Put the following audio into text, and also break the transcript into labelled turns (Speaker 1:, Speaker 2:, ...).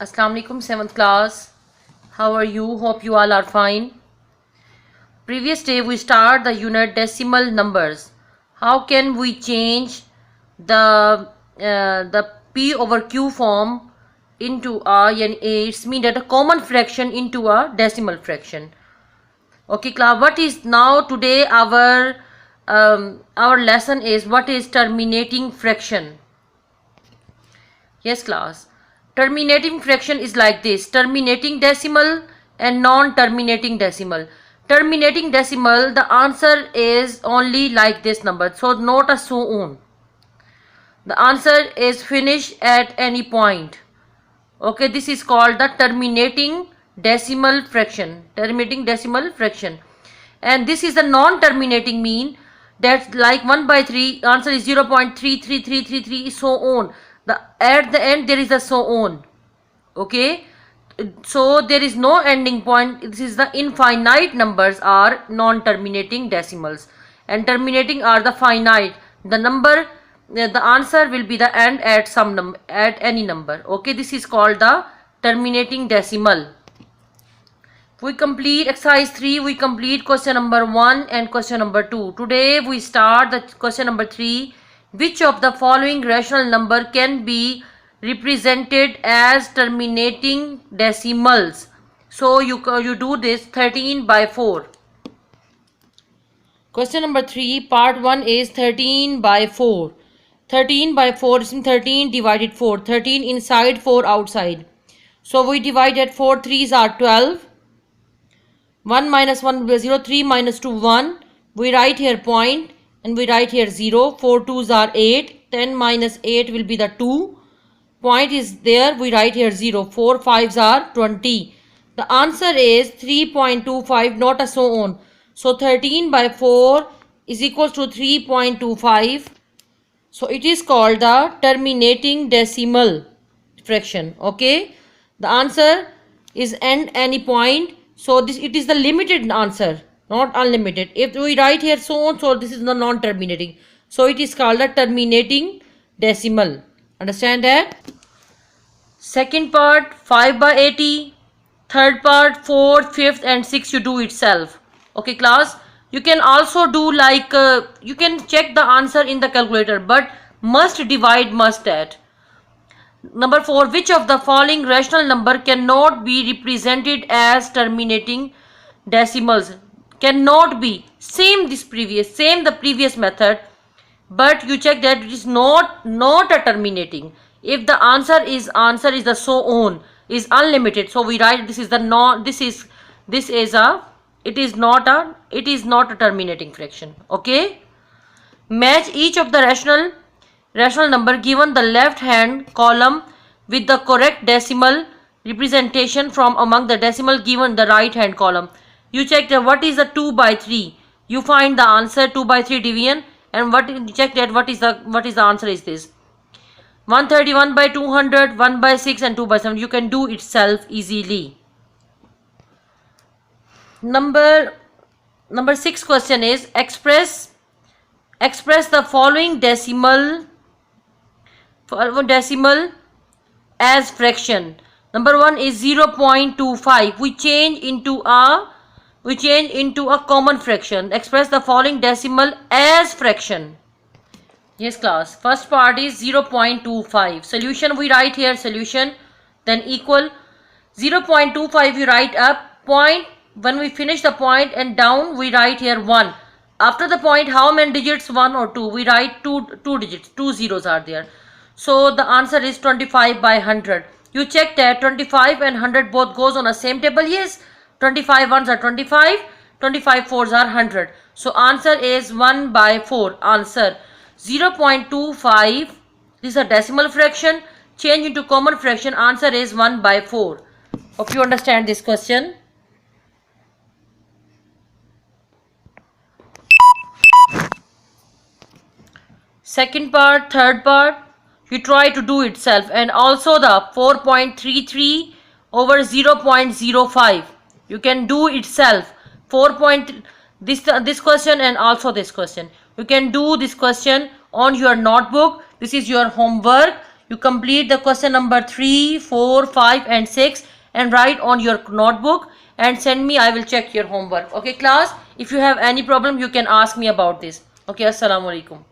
Speaker 1: Assalamu alaikum 7th class. How are you? Hope you all are fine. Previous day we start the unit decimal numbers. How can we change the P over Q form into it's mean that a common fraction into a decimal fraction. Okay class, what is now today our lesson is what is terminating fraction. Yes class, terminating fraction is like this: terminating decimal and non-terminating decimal. Terminating decimal, the answer is only like this number, so not a so on. The answer is finished at any point. Okay, this is called the terminating decimal fraction. Terminating decimal fraction. And this is the non-terminating, mean that's like 1 by 3, answer is 0.33333, so on. At the end there is a so on. Okay, so there is no ending point. This is the infinite numbers are non-terminating decimals, and terminating are the finite. The number, the answer will be the end at some number, at any number. Okay, this is called the terminating decimal. We complete exercise 3, we complete question number 1 and question number 2. Today we start the question number 3. Which of the following rational number can be represented as terminating decimals? So you do this 13 by 4. Question number 3, part 1 is 13 by 4. 13 by 4 is 13 divided 4. 13 inside, 4 outside. So we divide at 4 3s are 12. 1 minus 1 will be 0, 3 minus 2 1. We write here point and we write here 0. 4 2s are 8. 10 minus 8 will be the 2. Point is there, we write here 0. 4 5s are 20. The answer is 3.25, not a so on. So 13 by 4 is equals to 3.25. So it is called the terminating decimal fraction. Okay, the answer is end any point. So this, it is the limited answer, not unlimited. If we write here so on, so this is the non-terminating. So it is called the terminating decimal. Understand that? Second part 5 by 80. Third part 4, 5th and 6th you do itself. Okay class, you can also do like you can check the answer in the calculator, but must divide, must add. Number 4, which of the following rational number cannot be represented as terminating decimals? Cannot be. Same the previous method, but you check that it is not a terminating. If the answer is the so on is unlimited, so we write this is the non, this is a, it is not a terminating fraction. Okay, match each of the rational number given the left hand column with the correct decimal representation from among the decimal given the right hand column. You check that what is the 2 by 3. You find the answer 2 by 3 division, and check that what is the answer is this 131 by 200, 1 by 6 and 2 by 7. You can do itself easily. Number 6 question is express the following decimal as fraction. Number 1 is 0.25. We change into a common fraction. Express the following decimal as fraction. Yes class, first part is 0.25. Solution, we write here solution, then equal 0.25 we write up point. When we finish the point and down we write here 1. After the point, how many digits? 1 or 2? We write two digits, 2 zeros are there. So the answer is 25 by 100. You check that 25 and 100 both goes on the same table. Yes, 25 ones are 25, 25 fours are 100. So answer is 1 by 4. Answer 0.25. This is a decimal fraction. Change into common fraction. Answer is 1 by 4. Hope you understand this question. Second part, third part, you try to do itself, and also the 4.33 over 0.05. You can do itself. This question and also this question. You can do this question on your notebook. This is your homework. You complete the question number 3, 4, 5 and 6 and write on your notebook and send me. I will check your homework. Okay class, if you have any problem you can ask me about this. Okay, assalamu alaikum.